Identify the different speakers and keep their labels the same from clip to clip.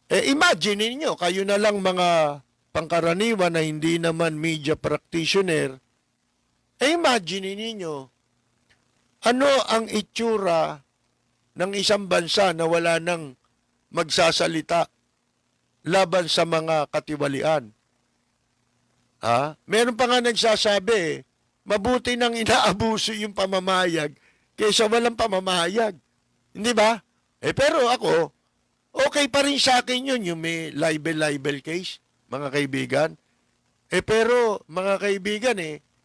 Speaker 1: Imagine niyo kayo na lang mga pangkaraniwan na hindi naman media practitioner. Imagine niyo ano ang itsura ng isang bansa na wala nang magsasalita laban sa mga katiwalian. Meron pa nga nagsasabi, mabuti nang inaabuso yung pamamayag kaysa walang pamamayag. Hindi ba? Pero ako, okay pa rin sa akin yun, yung may libel case, mga kaibigan. Pero, mga kaibigan,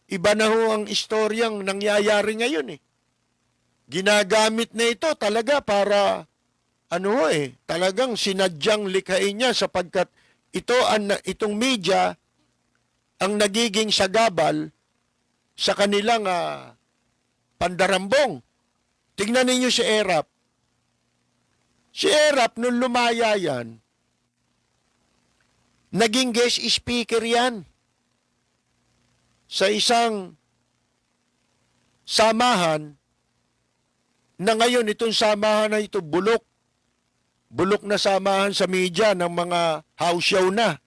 Speaker 1: iba na ho ang istoryang nangyayari ngayon. Ginagamit na ito talaga para, talagang sinadyang likhain niya sapagkat itong media ang nagiging sagabal sa kanilang pandarambong. Tingnan ninyo si Erap. Si Erap, nung lumaya yan, naging guest speaker yan sa isang samahan na ngayon itong samahan na ito bulok. Bulok na samahan sa media ng mga house show na.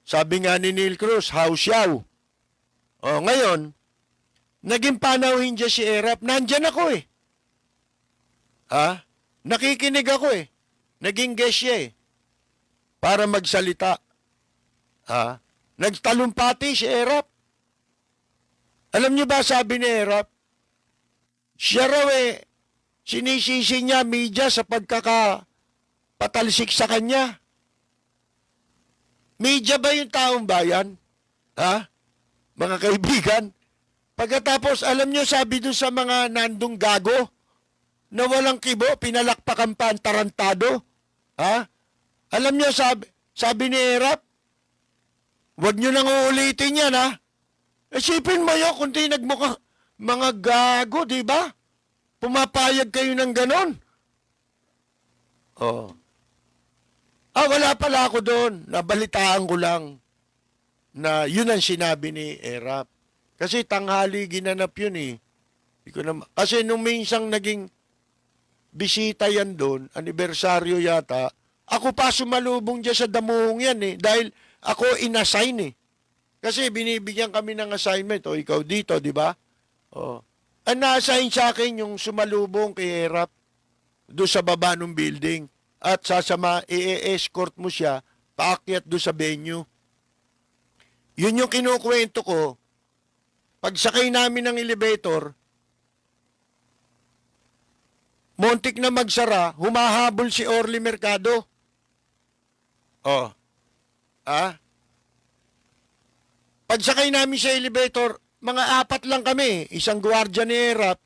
Speaker 1: Sabi nga ni Neil Cruz, house show. Ngayon, naging panauhin dyan si Erap. Nandyan ako Nakikinig ako Naging guest siya para magsalita. Nagtalumpati si Erap. Alam niyo ba sabi ni Erap? Siya raw sinisisi niya media sa pagkakapatalsik sa kanya. Media ba yung taong bayan? Mga kaibigan? Pagkatapos, alam niyo sabi doon sa mga nandong gago, na walang kibo, pinalakpakan pa ang tarantado. Alam niyo, sabi ni Erap, huwag niyo nang uulitin yan, Isipin mo yun, kung di nagmukha, mga gago, di ba? Pumapayag kayo ng ganon. Wala pala ako doon. Nabalitaan ko lang na yun ang sinabi ni Erap. Kasi tanghali ginanap yun Kasi nung minsang naging bisita yan doon, anibersaryo yata, ako pa sumalubong dyan sa damuhong yan dahil ako inassign Kasi binibigyan kami ng assignment, ikaw dito, di ba? Ang na-assign sa akin yung sumalubong kay Erap doon sa baba ng building at i-escort mo siya paakyat doon sa venue. Yun yung kinukwento ko. Pagsakay namin ng elevator, montik na magsara, humahabol si Orly Mercado. Pagsakay namin sa elevator, mga 4 lang kami. Isang gwardiya ni Erap,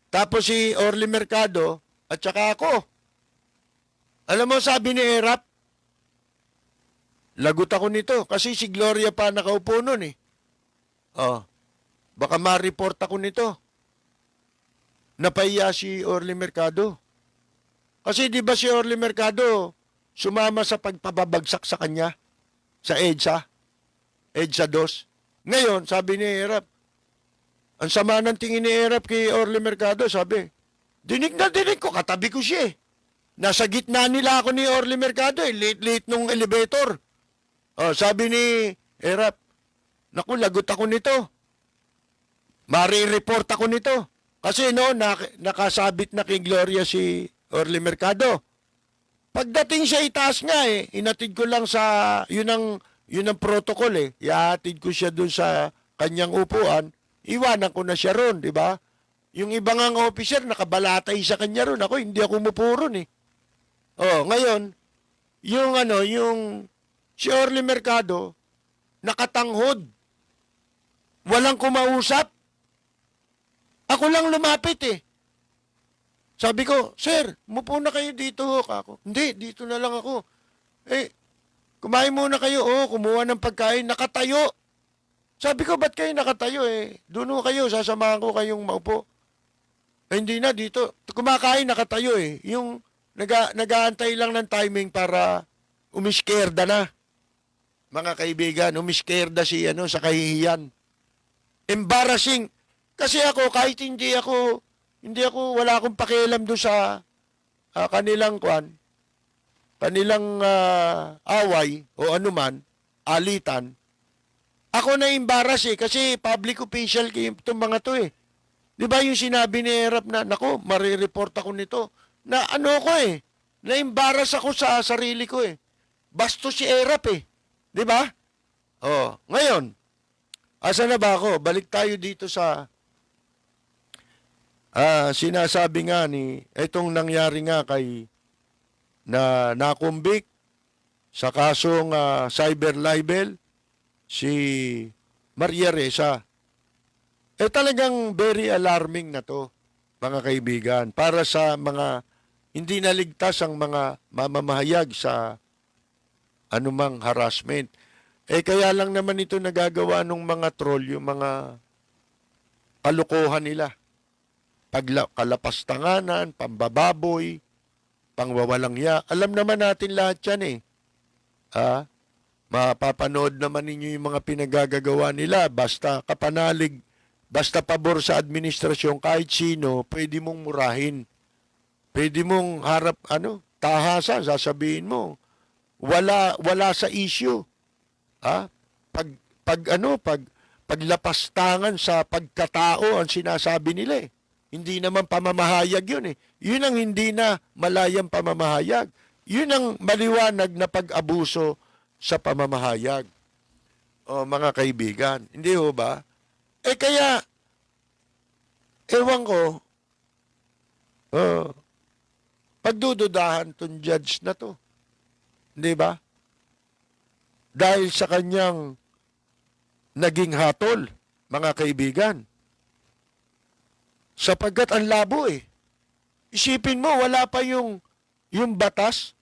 Speaker 1: tapos si Orly Mercado, at saka ako. Alam mo, sabi ni Erap, lagot ako nito kasi si Gloria pa nakaupo nun baka ma-report ako nito. Napahiya si Orly Mercado. Kasi di ba si Orly Mercado sumama sa pagpababagsak sa kanya sa EDSA 2. Ngayon, sabi ni Erap, ang sama ng tingin ni Erap kay Orly Mercado, sabi, dinig na dinig ko, katabi ko siya Nasa gitna nila ako ni Orly Mercado late nung elevator. Sabi ni Erap, naku, lagot ako nito. Mari-report ako nito. Kasi nakasabit na kay Gloria si Orly Mercado. Pagdating siya itaas nga inatid ko lang sa, yun ang protocol Ihatid ko siya dun sa kanyang upuan, iwanan ko na siya ron, di ba? Yung ibang ang officer, nakabalatay sa kanya ron. Ako, hindi ako umupo ron ngayon, yung si Orly Mercado, nakatanghod. Walang kumausap. Ako lang lumapit Sabi ko, sir, umupo na kayo dito ako. Hindi, dito na lang ako. Kumain muna kayo. Kumuha ng pagkain, nakatayo. Sabi ko, ba't kayo nakatayo Doon kayo, sasamahan ko kayong maupo. Hindi na, dito. Kumakain, nakatayo Yung nag-aantay lang ng timing para umiskerda na. Mga kaibigan, umiskerda sa kahihiyan. Embarrassing. Kasi ako, kahit wala akong pakialam doon sa kanilang kanilang away o anuman, alitan, ako na embarrass kasi public official itong mga to eh. Di ba yung sinabi ni Erap na, nako, marireport ako nito, na ano ko na-embarrass ako sa sarili ko Bastos si Erap Di ba? Oh, ngayon, asa na ba ako? Balik tayo dito sa sinasabi nga itong nangyari nga kay na nakumbik sa kasong cyber libel si Maria Ressa. Talagang very alarming na to, mga kaibigan, para sa mga hindi naligtas ang mga mamamahayag sa anumang harassment. Kaya lang naman ito nagagawa ng mga troll, yung mga kalukuhan nila. Kalapastanganan, pambababoy, pangwawalang Alam naman natin lahat yan mapapanood naman ninyo yung mga pinagagagawa nila. Basta kapanalig, basta pabor sa administrasyon, kahit sino, pwede mong murahin. Pwede mong harap, tahasa, sasabihin mo. Wala sa issue. Paglapastangan sa pagkatao ang sinasabi nila Hindi naman pamamahayag yun Yun ang hindi na malayang pamamahayag. Yun ang maliwanag na pag-abuso sa pamamahayag. O mga kaibigan, hindi ho ba? Kaya, ewan ko, pagdududahan tong judge na to. Hindi ba? Dahil sa kanyang naging hatol, mga kaibigan. Sapagkat ang labo Isipin mo, wala pa yung batas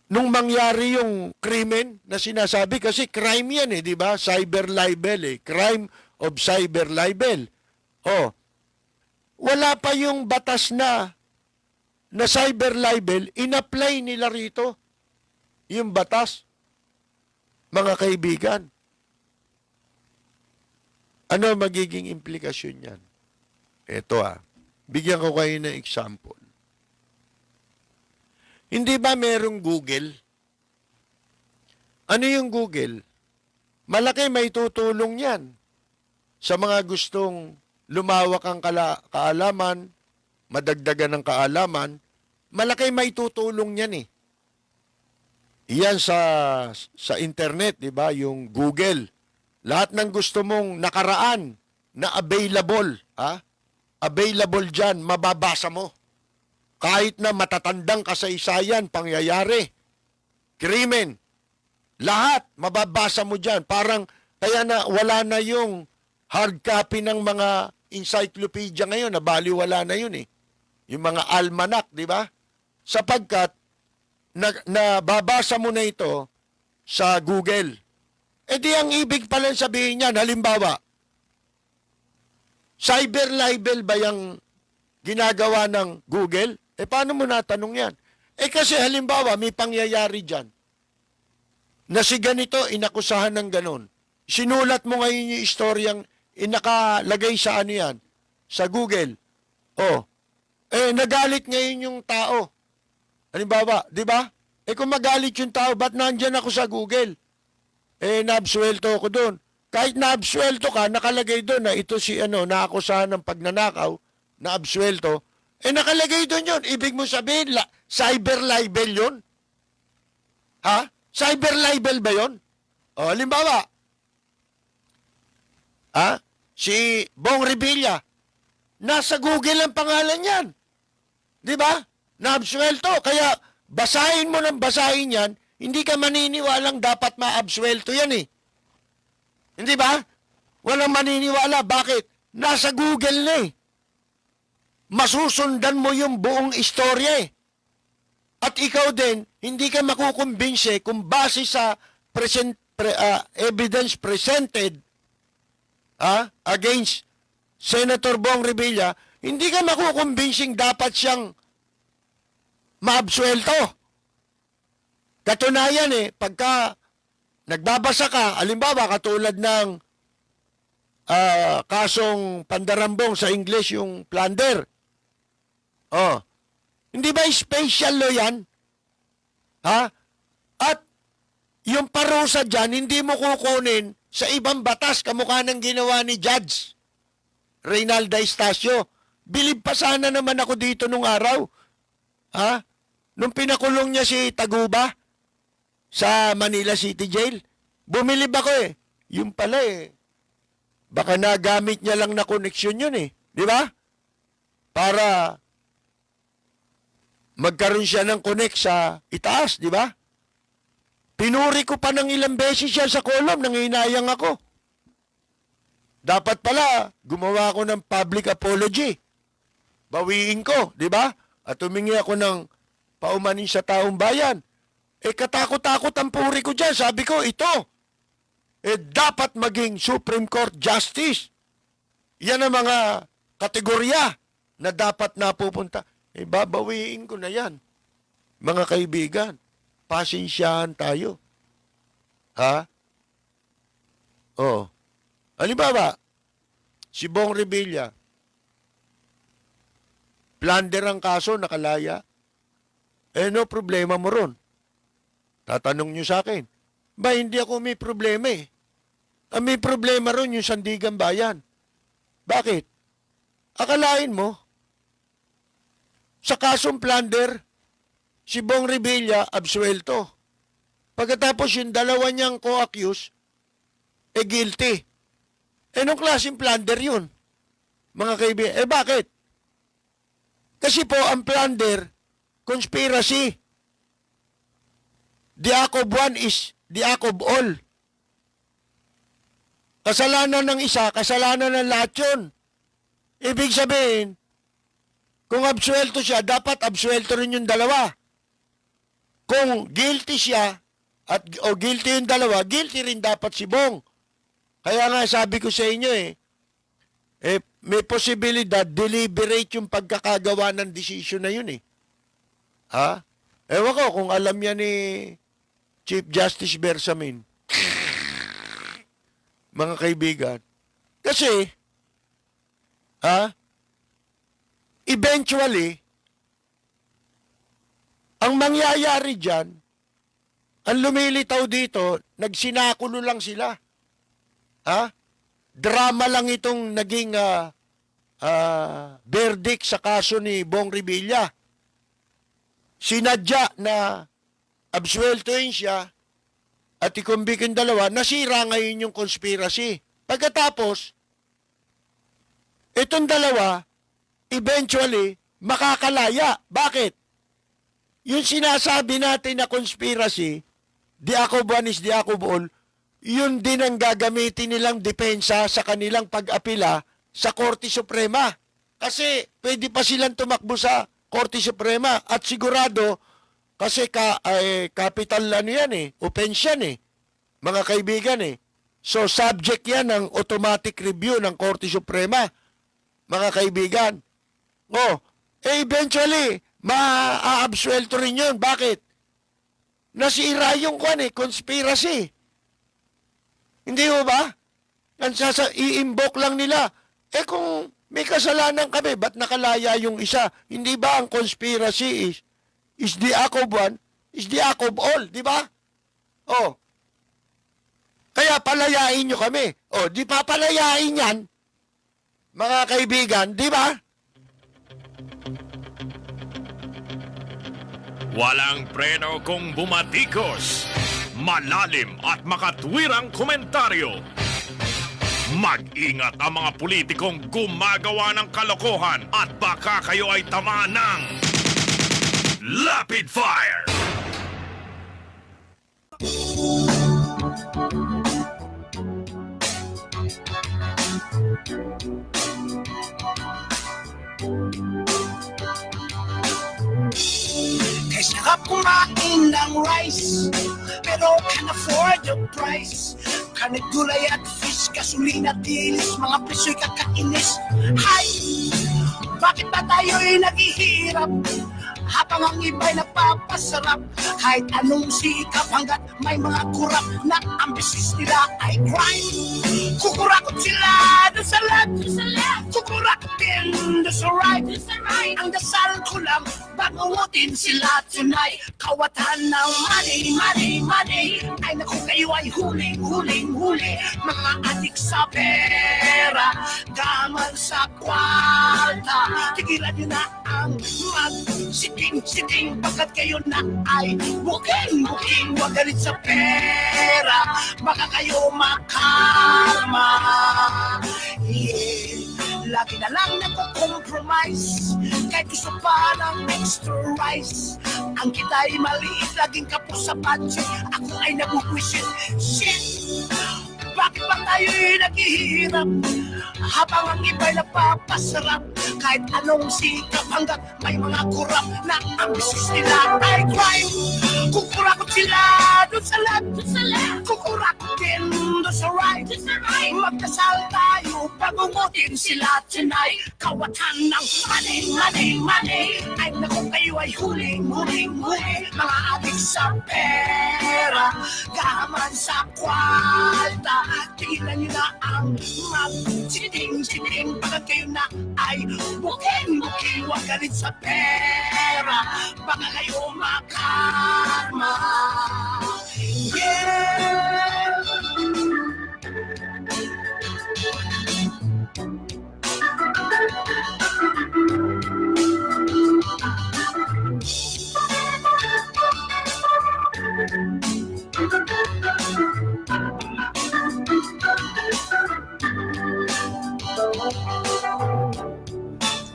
Speaker 1: nung mangyari yung krimen na sinasabi. Kasi crime yan di ba? Cyber libel Crime of cyber libel. Wala pa yung batas na cyber libel, in-apply nila rito yung batas. Mga kaibigan, ano magiging implikasyon yan? Ito bigyan ko kayo ng example. Hindi ba merong Google? Ano yung Google? Malaki may tutulong yan sa mga gustong lumawak ang kaalaman, madagdagan ng kaalaman. Malaki may tutulong yan Iyan sa internet, di ba? Yung Google. Lahat ng gusto mong nakaraan na available, available dyan, mababasa mo. Kahit na matatandang kasaysayan, pangyayari, krimen, lahat mababasa mo dyan. Parang, kaya na wala na yung hard copy ng mga encyclopedia ngayon, nabaliwala na yun Yung mga almanac, di ba? Sapagkat, nababasa mo na ito sa Google. Di ang ibig pala sabihin niyan, halimbawa, cyber libel ba yung ginagawa ng Google? Paano mo natanong yan? Kasi halimbawa, may pangyayari dyan na si ganito, inakusahan ng ganon. Sinulat mo ngayon yung istoryang nakalagay sa ano yan? Sa Google. Nagalit ngayon yung tao. Halimbawa, di ba? Kung magalit yung tao, ba't nandyan ako sa Google? Naabsuelto ako doon. Kahit naabsuelto ka, nakalagay doon na ito si naakusahan ng pagnanakaw, naabsuelto, nakalagay doon yun. Ibig mo sabihin, cyber libel yun? Cyber libel ba yun? Halimbawa, si Bong Revilla, nasa Google ang pangalan yan. Di ba? Naabsuelto. Kaya, basahin mo ng basahin yan, hindi ka maniniwalang dapat maabsuelto yan Hindi ba? Walang maniniwala. Bakit? Nasa Google na Masusundan mo yung buong istorya At ikaw din, hindi ka makukumbinse kung base sa evidence presented against Senator Bong Revilla, hindi ka makukumbinsing dapat siyang maabsuelto. Katunayan pagka nagbabasa ka, alimbawa katulad ng kasong pandarambong sa English, yung plunder. Hindi ba special law yan? Ha? At yung parusa dyan, hindi mo kukunin sa ibang batas kamukha ng ginawa ni Judge Reynalda Estacio. Bilib pa sana naman ako dito nung araw. Ha? Nung pinakulong niya si Taguba sa Manila City Jail, bumilib ako eh. Yung pala eh. Baka nagamit niya lang na koneksyon yun eh. Di ba? Para magkaroon siya ng connect sa itaas, di ba? Pinuri ko pa ng ilang beses siya sa kolom, nanginayang ako. Dapat pala, gumawa ako ng public apology. Bawiin ko, di ba? At humingi ako ng paumanin sa taong bayan. Eh katakot-takot ang puri ko dyan. Sabi ko, ito, dapat maging Supreme Court Justice. Yan ang mga kategorya na dapat napupunta. Babawiin ko na yan. Mga kaibigan, pasensyahan tayo. Ha? Oh. Halimbawa, si Bong Revilla, plunder ang kaso, nakalaya. No problema mo ron. Tatanong nyo sa akin, ba hindi ako may problema eh. Ang may problema ron yung Sandigan Bayan. Bakit? Akalain mo, sa kasong plunder, si Bong Revilla absuelto. Pagkatapos yung dalawa niyang co-accused, guilty. Nung klaseng plunder yun? Mga kaibigan, bakit? Kasi po, ang plunder, conspiracy. The act of one is the act of all. Kasalanan ng isa, kasalanan ng lahat yun. Ibig sabihin, kung absuelto siya, dapat absuelto rin yung dalawa. Kung guilty siya, o guilty yung dalawa, guilty rin dapat si Bong. Kaya nga sabi ko sa inyo may posibilidad, deliberate yung pagkakagawa ng desisyon na yun eh. Ha? Ewan ko kung alam yan ni Chief Justice Bersamin. Mga kaibigan. Kasi, eventually, ang mangyayari dyan, ang lumilitaw dito, nagsinakulo lang sila. Drama lang itong naging verdict sa kaso ni Bong Revilla. Sinadya na absueltoin siya at ikumbikin dalawa, nasira ngayon yung conspiracy. Pagkatapos, itong dalawa, eventually, makakalaya. Bakit? Yung sinasabi natin na conspiracy, the act of one is the act of all, yun din ang gagamitin nilang depensa sa kanilang pag-apila sa Korte Suprema. Kasi pwede pa silang tumakbo sa Korte Suprema at sigurado kasi capital offense yan mga kaibigan So subject yan ng automatic review ng Korte Suprema, mga kaibigan. Eventually, maaabsuelto rin yun. Bakit? Nasira yung conspiracy. Hindi mo ba? I-invoke lang nila. Kung may kasalanan kami, ba't nakalaya yung isa? Hindi ba ang conspiracy is the act of one, is the act of all, di ba? Kaya palayain nyo kami. Di pa palayain yan, mga kaibigan, di ba?
Speaker 2: Walang preno kung bumatikos. Malalim at makatwirang komentaryo. Mag-ingat ang mga politikong gumagawa ng kalokohan at baka kayo ay tamaan ng Rapid Fire!
Speaker 3: Sarap kumain ng rice, pero can afford the price. Karne, gulay at fish, gasolina, dilis, mga presyo'y kakainis. Hay! Bakit ba tayo'y naghihirap? Habang ang iba'y nagpapasarap. Kahit anong sikap hanggat may mga kurap na ang business nila ay crime. Kukurakot sila doon sa left, kukurakot din doon sa right. Ang dasal ko lang, bangungutin sila tonight. Kawatan ng money, ay naku kayo ay huli. Mga adik sa pera, gaman sa kwarta. Tigilan nyo na ang mag-siting, pagkat kayo na ay booking, wag galit sa pera, baka kayo makarma. Yeah. Lagi na lang nagko-compromise, kahit gusto pa ng extra rice. Ang kita'y maliit, laging kapos sa budget, ako ay nabubwisit. Shit! Bakit ba tayo'y naghihirap habang ang iba'y nagpapasarap? Kahit anong sikap hanggat may mga kurap na ang business nila ay crime. Kukurakot sila doon sa left, kukurakot din doon sa right. Magdasal tayo, pagungutin sila tonight. Kawatan ng money, ay naku kayo ay huling. Mga adik sa pera, gaman sa kwarta. Tigilan nyo na ang mag-siting, pagkat kayo na ay booking, wag galit sa pera, baka kayo makarma. Yeah!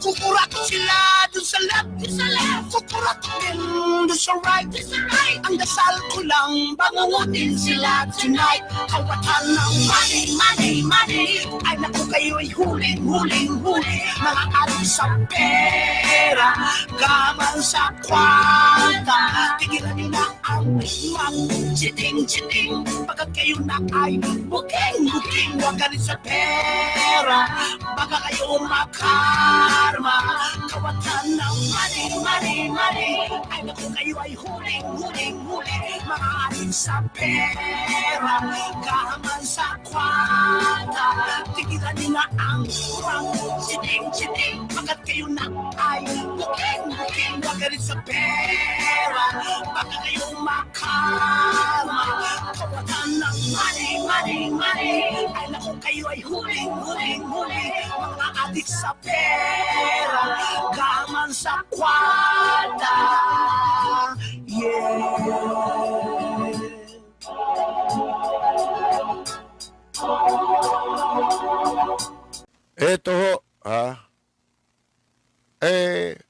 Speaker 3: Kukurakot sila dun sa left, kukurakot din dun sa right. Ang dasal ko lang, bangungutin sila tonight. Kawatan ng money, ay naku kayo ay huling. Mga adik sa pera, gaman sa kwarta. Tigilan nyo na ang mag-siting, pagkat kayo na ay booking, wag galit sa pera, baka kayo makarma. Kawatan ng money, ay naku kayo ay huling. Mga adik sa pera, gaman sa kwarta. Tigilan nyo na ang mag-siting, pagkat kayo na ay booking, wag galit sa pera, baka kayo makarma. Kawatan ng money, ay naku kayo ay huling. Mga adik sa pera, gaman sa kwarta. Yeah.
Speaker 1: Eto ho,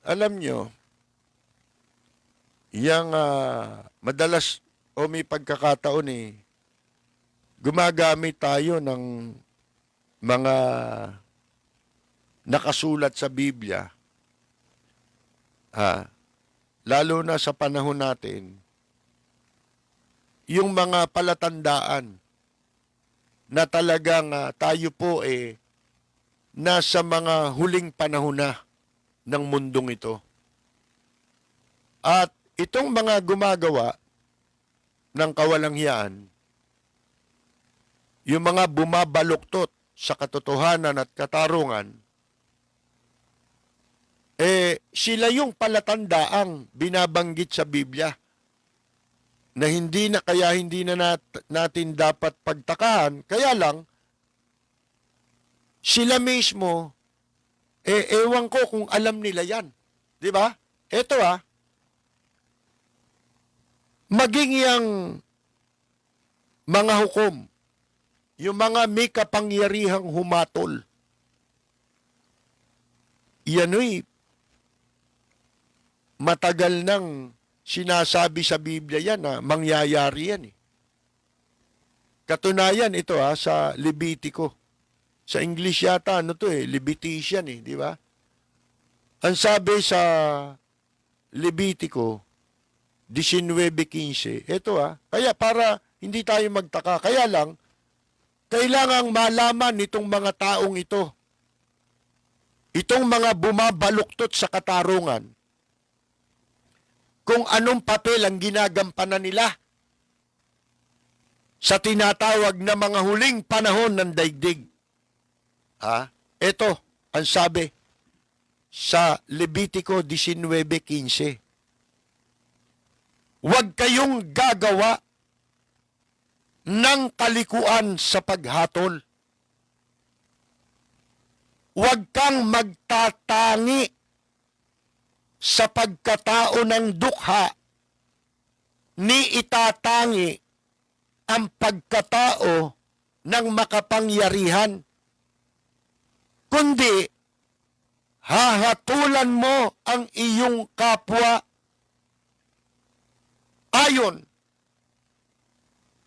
Speaker 1: alam nyo, yang madalas o may pagkakataon gumagamit tayo ng mga nakasulat sa Biblia, lalo na sa panahon natin, yung mga palatandaan na talagang tayo po nasa mga huling panahon na ng mundong ito. At itong mga gumagawa ng kawalanghiyaan, yung mga bumabaluktot sa katotohanan at katarungan, sila yung palatandaang binabanggit sa Biblia na hindi na natin dapat pagtakahan. Kaya lang, sila mismo, ewan ko kung alam nila yan. Di ba? Eto maging yung mga hukom, yung mga may kapangyarihang humatol, yano'y matagal nang sinasabi sa Biblia yan na mangyayari yan. Katunayan ito sa Levitico. Sa English yata, Levitian di ba? Ang sabi sa Levitico 19:15, ito kaya para hindi tayo magtaka, kaya lang, kailangang malaman nitong mga taong ito, itong mga bumabaluktot sa katarungan, kung anong papel ang ginagampanan nila sa tinatawag na mga huling panahon ng daigdig. Ito ang sabi sa Levitico 19:15. Huwag kayong gagawa ng kalikuan sa paghatol. Huwag kang magtatangi sa pagkatao ng dukha, ni itatangi ang pagkatao ng makapangyarihan, kundi hahatulan mo ang iyong kapwa ayon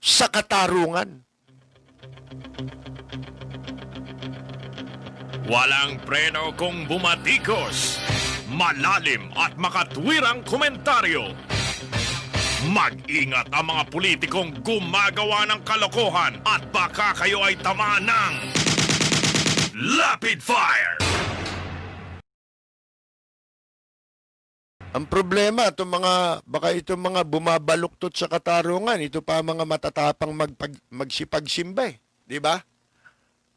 Speaker 1: sa katarungan.
Speaker 2: Walang preno kung bumatikos. Malalim at makatwirang komentaryo. Mag-ingat ang mga politikong gumagawa ng kalokohan at baka kayo ay tamaan ng Lapid Fire!
Speaker 1: Ang problema, baka itong mga bumabaluktot sa katarungan, ito pa mga matatapang magsipagsimba, di ba?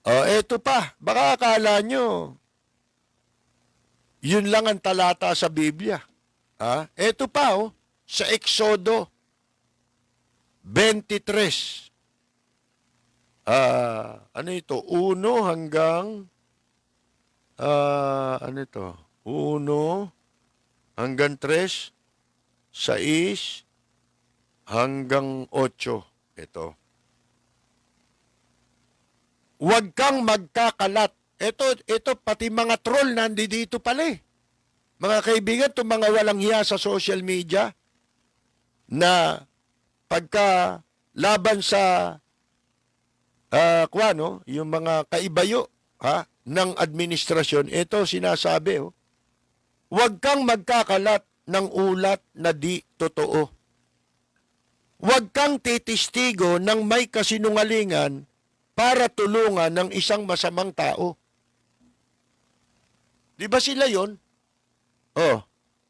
Speaker 1: Eto pa, baka akala nyo, yun lang ang talata sa Biblia. Eto pa, sa Exodo 23. Ano ito? 1 hanggang 1 hanggang 3, 6 hanggang 8. Ito. Huwag kang magkakalat. Ito pati mga troll nandito pala eh. Mga kaibigan, itong mga walang hiya sa social media na pagka laban sa yung mga kaibayo ng administrasyon, ito sinasabi, huwag kang magkakalat ng ulat na di totoo. Huwag kang titistigo ng may kasinungalingan para tulungan ng isang masamang tao. Di ba sila yon?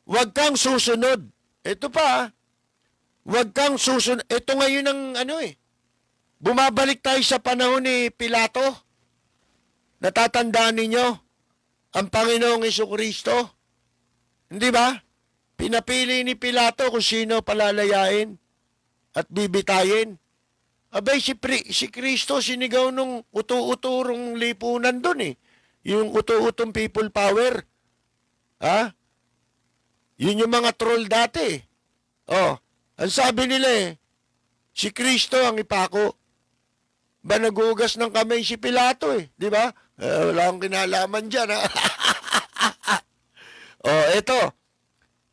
Speaker 1: Huwag kang susunod. Ito pa, huwag kang susunod. Ito ngayon ang bumabalik tayo sa panahon ni Pilato. Natatandaan ninyo ang Panginoong Jesucristo? Hindi ba? Pinapili ni Pilato kung sino palalayain at bibitayin. Abay, si Kristo sinigaw nung utu-uturong lipunan doon eh. Yung utu-utong people power. Yun yung mga troll dati. Ang sabi nila si Kristo ang ipako. Ba nagugas ng kamay si Pilato eh. Di ba? Wala akong kinalaman dyan eto.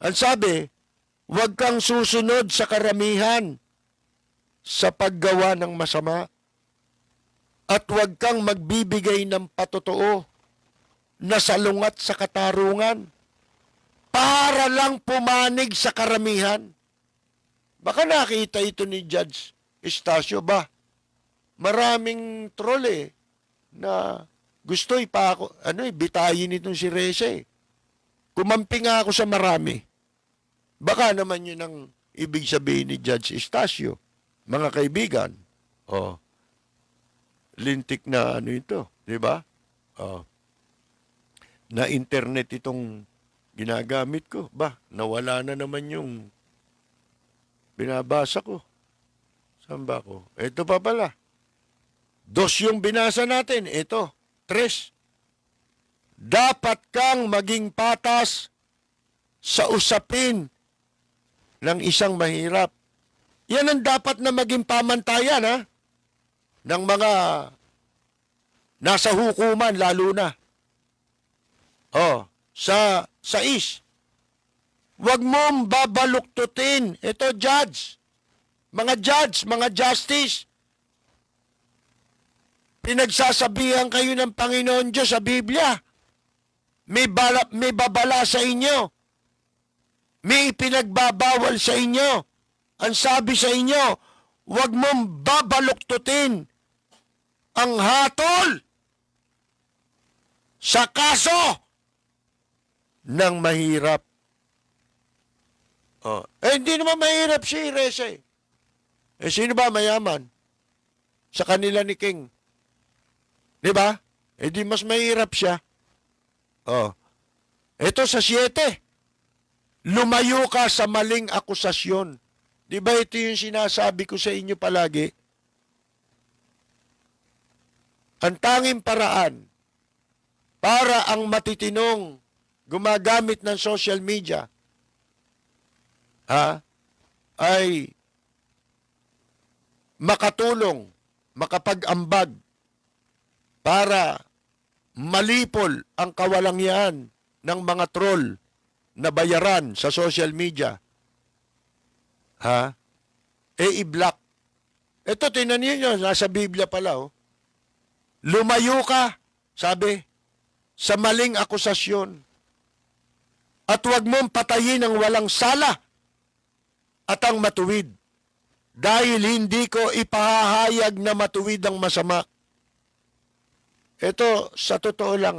Speaker 1: Ang sabi, huwag kang susunod sa karamihan sa paggawa ng masama at huwag kang magbibigay ng patotoo na salungat sa katarungan para lang pumanig sa karamihan. Baka nakita ito ni Judge Estacio ba? Maraming troll na gusto bitayin itong si Reza Kumampi nga ako sa marami. Baka naman yun ang ibig sabihin ni Judge Estacio. Mga kaibigan, lintik na ito, di ba? Na internet itong ginagamit ko. Nawala na naman yung binabasa ko. Saan ba ako? Ito pa pala. 2 yung binasa natin. Ito, 3. Dapat kang maging patas sa usapin ng isang mahirap. Yan ang dapat na maging pamantayan ng mga nasa hukuman lalo na. Sa 6. Huwag mong babaluktutin. Ito, judge, mga justice. Pinagsasabihan kayo ng Panginoon Diyos sa Biblia. May babala sa inyo. May ipinagbabawal sa inyo. Ang sabi sa inyo, huwag mong babaluktutin ang hatol sa kaso ng mahirap. Oh. Hindi naman mahirap si Reza eh. Sino ba mayaman? Sa kanila ni King. Di ba? Di mas mahirap siya. Oh. Ito sa 7. Lumayo ka sa maling akusasyon. Di ba ito yung sinasabi ko sa inyo palagi? Ang tanging paraan para ang matitinong gumagamit ng social media ay makatulong, makapag-ambag para malipol ang kawalangyaan ng mga troll na bayaran sa social media. I-block. Ito, tinan niyo, nasa Biblia pala, oh. Lumayo ka, sabi, sa maling akusasyon. At huwag mong patayin ang walang sala at ang matuwid. Dahil hindi ko ipahahayag na matuwid ang masama. Ito, sa totoo lang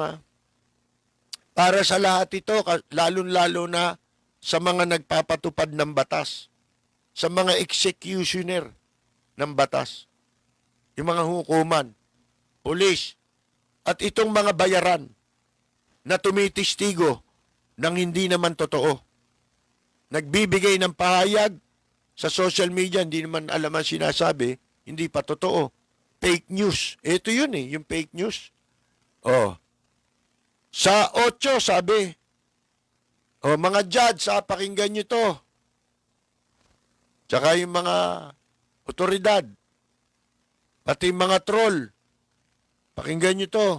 Speaker 1: para sa lahat ito, lalong-lalo na sa mga nagpapatupad ng batas, sa mga executioner ng batas, yung mga hukuman, pulis, at itong mga bayaran na tumitistigo ng hindi naman totoo. Nagbibigay ng pahayag sa social media, hindi naman alam ang sinasabi, hindi pa totoo. Fake news. Ito yun yung fake news. Sa 8, sabi, mga judge, pakinggan nyo to. Tsaka yung mga otoridad, pati mga troll, pakinggan nyo to.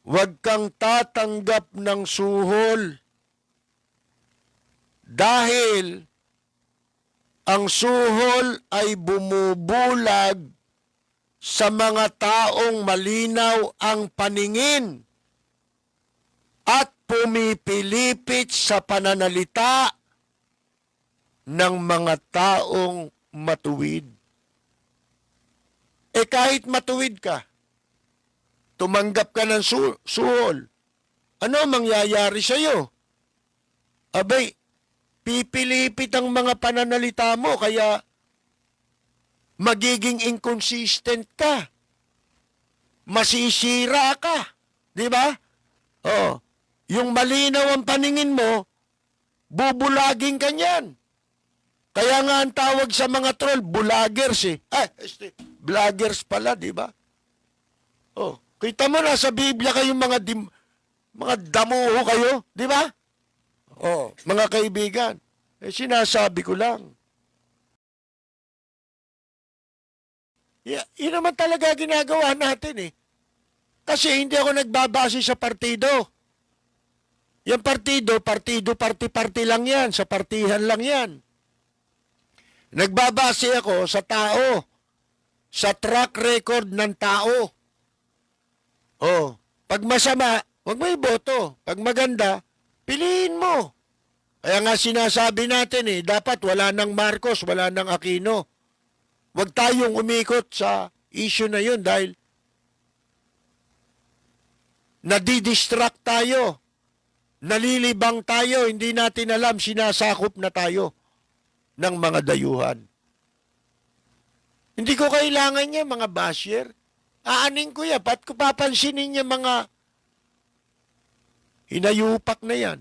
Speaker 1: Huwag kang tatanggap ng suhol dahil ang suhol ay bumubulag sa mga taong malinaw ang paningin at pumipilipit sa pananalita ng mga taong matuwid. Kahit matuwid ka, tumanggap ka ng suhol, ano mangyayari sa iyo? Abay, pipilipit ang mga pananalita mo, kaya magiging inconsistent ka. Masisira ka. Di ba? Yung malinaw ang paningin mo, bubulaging ka niyan. Kaya nga ang tawag sa mga troll, bulagers vloggers pala, di ba? Kita mo na sa Biblia kayong mga damuho kayo, di ba? Mga kaibigan, sinasabi ko lang. Yun naman talaga ginagawa natin Kasi hindi ako nagbabase sa partido. Yung partido, party lang yan. Sa partihan lang yan. Nagbabase ako sa tao. Sa track record ng tao. Pag masama, huwag mo iboto. Pag maganda, piliin mo. Kaya nga sinasabi natin dapat wala ng Marcos, wala ng Aquino. Huwag tayong umikot sa issue na yun dahil nadidistract tayo. Nalilibang tayo, hindi natin alam, sinasakop na tayo ng mga dayuhan. Hindi ko kailangan niya, mga basher. Aanin ko yan, ba't ko papansinin niya mga hinayupak na yan?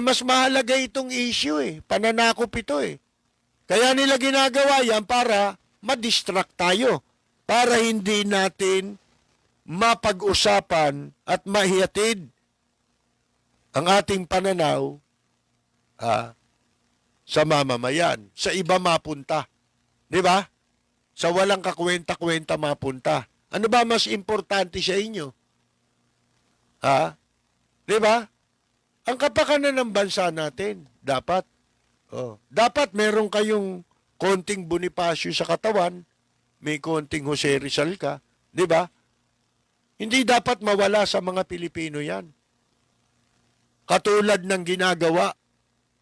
Speaker 1: Mas mahalaga itong issue pananakop ito Kaya nila ginagawa yan para ma-distract tayo. Para hindi natin mapag-usapan at mahihatid ang ating pananaw sa mamamayan. Sa iba mapunta. Di ba? Sa walang kakwenta-kwenta mapunta. Ano ba mas importante sa inyo? Di ba? Ang kapakanan ng bansa natin, dapat. Dapat meron kayong konting Bonifacio sa katawan, may konting Jose Rizal ka, di ba? Hindi dapat mawala sa mga Pilipino yan. Katulad ng ginagawa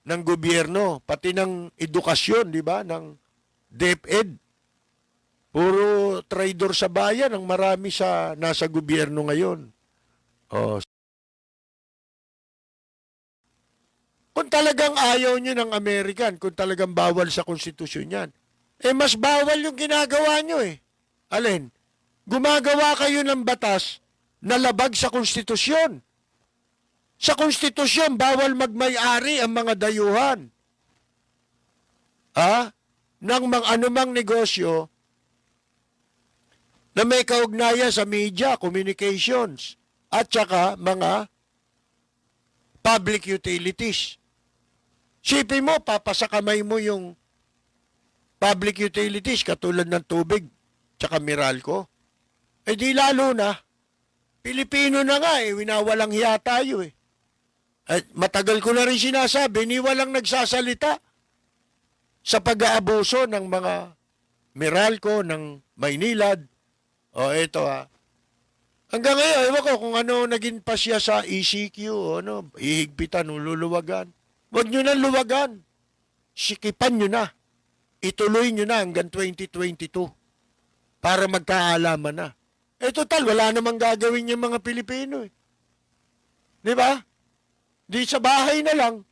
Speaker 1: ng gobyerno, pati ng edukasyon, di ba? Ng DepEd. Puro traidor sa bayan ang marami sa nasa gobyerno ngayon. Kung talagang ayaw nyo ng American, kung talagang bawal sa konstitusyon yan, mas bawal yung ginagawa nyo eh. Alin? Gumagawa kayo ng batas na labag sa konstitusyon. Sa konstitusyon, bawal magmay-ari ang mga dayuhan. Ng anumang negosyo na may kaugnayan sa media, communications, at saka mga public utilities. Sipin mo, papasakamay mo yung public utilities katulad ng tubig tsaka Meralco. Di lalo na, Pilipino na nga winawalang hiya tayo At matagal ko na rin sinasabi, ni walang nagsasalita sa pag-aabuso ng mga Meralco, ng Maynilad. Ito Hanggang ngayon, ewan ko kung ano naging pasya sa ECQ, ihigpitan, luluwagan. Huwag nyo na luwagan. Sikipan nyo na. Ituloy nyo na hanggang 2022 para magkaalaman na. Total, wala namang gagawin yung mga Pilipino Di ba? Di sa bahay na lang.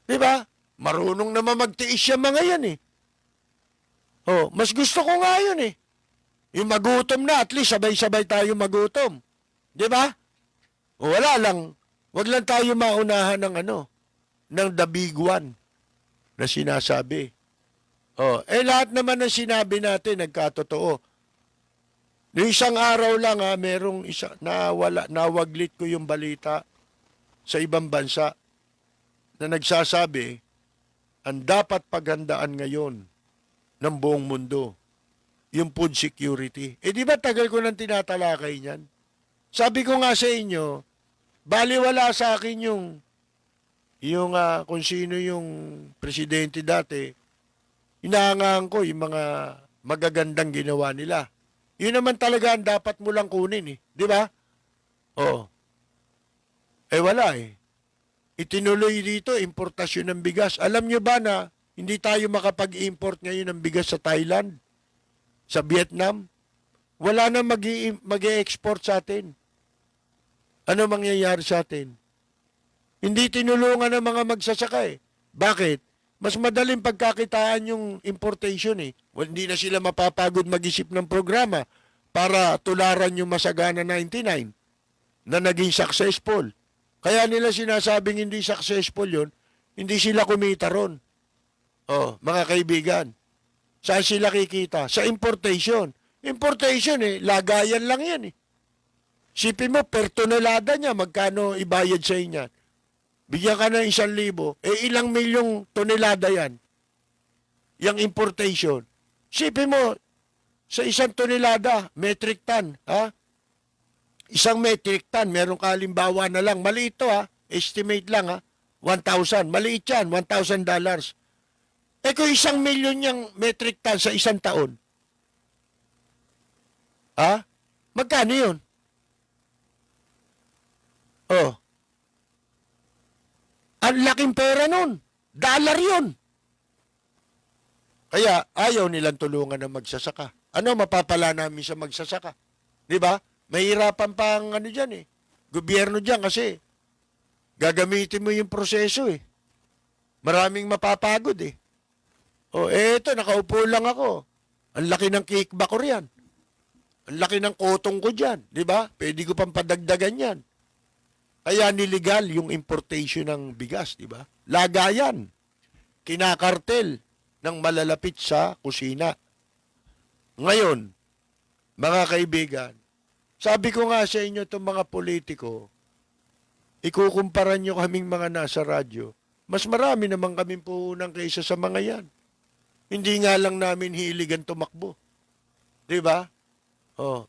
Speaker 1: Di ba? Marunong naman magtiis yung mga yan mas gusto ko nga yun Yung magutom na, at least sabay-sabay tayo magutom. Di ba? Wala lang. Wag lang tayo maunahan ng ng the big one na sinasabi. Lahat naman ng sinabi natin nagkatotoo. Noong isang araw lang merong nawaglit ko yung balita sa ibang bansa na nagsasabi ang dapat paghandaan ngayon ng buong mundo yung food security. Di ba tagal ko nang tinatalakay niyan? Sabi ko nga sa inyo, baliwala sa akin yung kung sino yung presidente dati, inaangahan ko yung mga magagandang ginawa nila. Yun naman talaga ang dapat mo lang kunin Di ba? Wala Itinuloy dito, importasyon ng bigas. Alam nyo ba na hindi tayo makapag-import ngayon ng bigas sa Thailand? Sa Vietnam? Wala na mag-i-export sa atin. Ano mangyayari sa atin? Hindi tinulungan ng mga magsasaka Bakit? Mas madaling pagkakitaan yung importation Hindi na sila mapapagod mag-isip ng programa para tularan yung Masagana 99 na naging successful. Kaya nila sinasabing hindi successful yun, hindi sila kumita ron. Mga kaibigan, saan sila kikita? Sa importation. Importation lagayan lang yan Sipin mo, per tonelada niya, magkano ibayad sa inyo? Bigyan ka ng 1,000, ilang milyong tonelada yan? Yung importation. Sipin mo, sa 1 tonelada, metric ton, Isang metric ton, meron ka halimbawa na lang, maliit to estimate lang 1,000, maliit yan, $1,000. Kung 1 milyon yung metric ton sa 1 taon, magkano yun? Ang laking pera nun. Dollar yun. Kaya ayaw nilang tulungan ng magsasaka. Ano mapapala namin sa magsasaka? Di ba? Mahirapan pa ang dyan gobyerno dyan kasi gagamitin mo yung proseso Maraming mapapagod eto, nakaupo lang ako. Ang laki ng kickback ko riyan. Ang laki ng kotong ko dyan. Di ba? Pwede ko pang padagdagan yan. Kaya niligal yung importation ng bigas, di ba? Lagayan. Kinakartel ng malalapit sa kusina. Ngayon, mga kaibigan, sabi ko nga sa inyo itong mga politiko, ikukumpara nyo kaming mga nasa radyo, mas marami naman kaming puhunan kaysa sa mga yan. Hindi nga lang namin hiligan tumakbo. Di ba?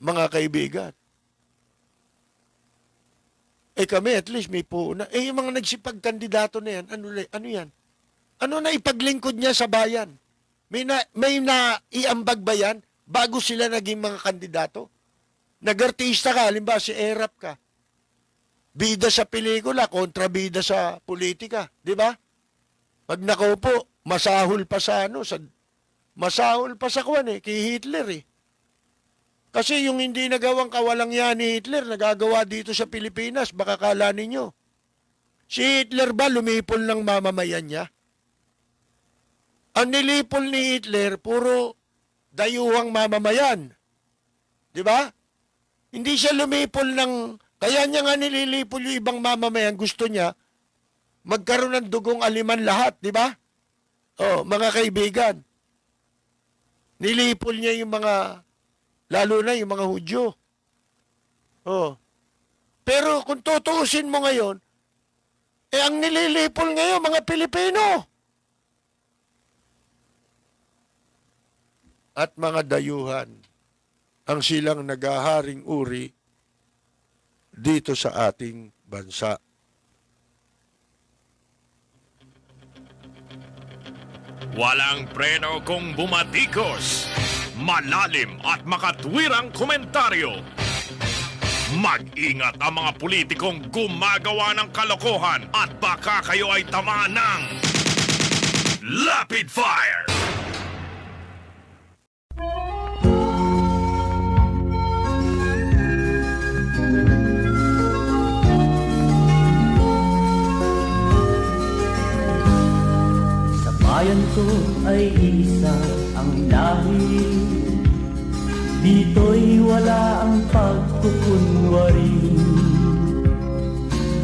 Speaker 1: Mga kaibigan. Kami at least may puuna. Yung mga nagsipagkandidato na yan, ano yan? Ano na ipaglingkod niya sa bayan? May naiambag ba yan bago sila naging mga kandidato? Nag-artista ka, halimbawa si Erap ka. Bida sa pelikula, kontrabida sa politika. Di ba? Pag nakaupo, masahol pa sa masahol pa sa kwan kay Hitler Kasi yung hindi nagawang kawalang yan ni Hitler, nagagawa dito sa Pilipinas, baka kala ninyo. Si Hitler ba lumipol ng mamamayan niya? Ang nilipol ni Hitler, puro dayuhang mamamayan. Di ba? Hindi siya lumipol ng... Kaya niya nga nililipol yung ibang mamamayan. Gusto niya magkaroon ng dugong aliman lahat. Di ba? Oh, mga kaibigan. Nilipol niya yung mga... Lalo na yung mga Hudyo. Oh. Pero kung tutuusin mo ngayon, ang nililipol ngayon, mga Pilipino. At mga dayuhan ang silang nagaharing uri dito sa ating bansa.
Speaker 2: Walang preno kung bumatikos. Malalim at makatwirang komentaryo. Mag-ingat ang mga politikong gumagawa ng kalokohan at baka kayo ay tamaan ng Lapid Fire!
Speaker 4: Sa bayan ko ay isa ang lahi. Dito'y wala ang pagkukunwari.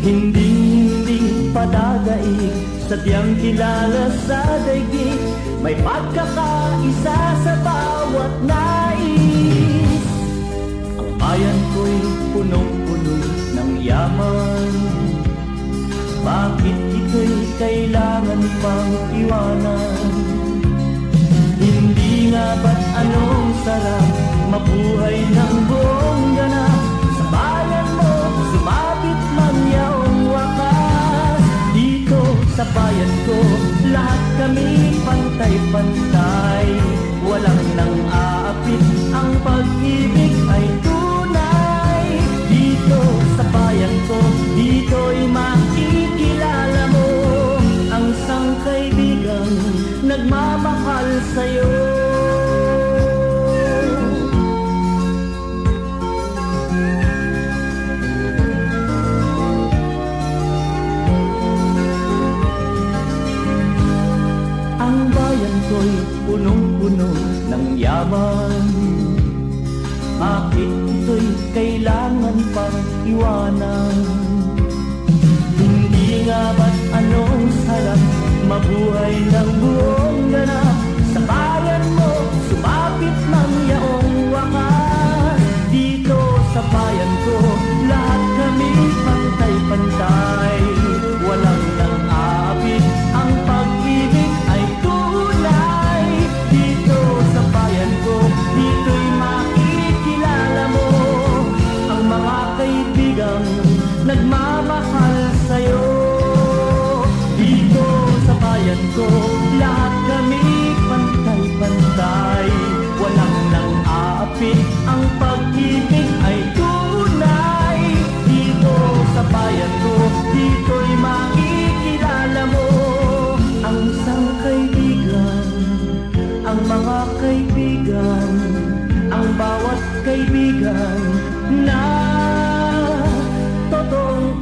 Speaker 4: Hindi padadaig, sadyang kilala sa daigdig. May pagkakaisa sa bawat nais. Ang bayan ko'y punong-puno ng yaman. Bakit ito'y kailangan pang iwanan? Hindi nga ba't anong sarap mabuhay ng buong ganap? Sa bayan mo, sumabit man yaong wakas. Dito sa bayan ko, lahat kami pantay-pantay. Walang nang aapit, ang pag-ibig ay tunay. Dito sa bayan ko, dito'y makikilala mo ang isang kaibigang nagmamahal sa'yo. Ang bayan ko'y punong-puno ng yaman. Bakit ito'y kailangan pang iwanan? Hindi nga ba't anong sarap mabuhay ng buong ganap? Sa bayan mo, sumapit ng yaong wakas. Dito sa bayan ko, lahat kami pantay-pantay. Walang nang aapit, ang pag-ibig ay tunay. Dito sa bayan ko, dito'y makikilala mo ang mga kaibigang nagmamahal sa'yo. Dito sa bayan ko, lahat kami pantay-pantay. Walang nang aapit, ang pag-ibig ay tunay. Dito sa bayan ko, dito'y makikilala mo ang isang kaibigan, ang mga kaibigan, ang bawat kaibigan na totoong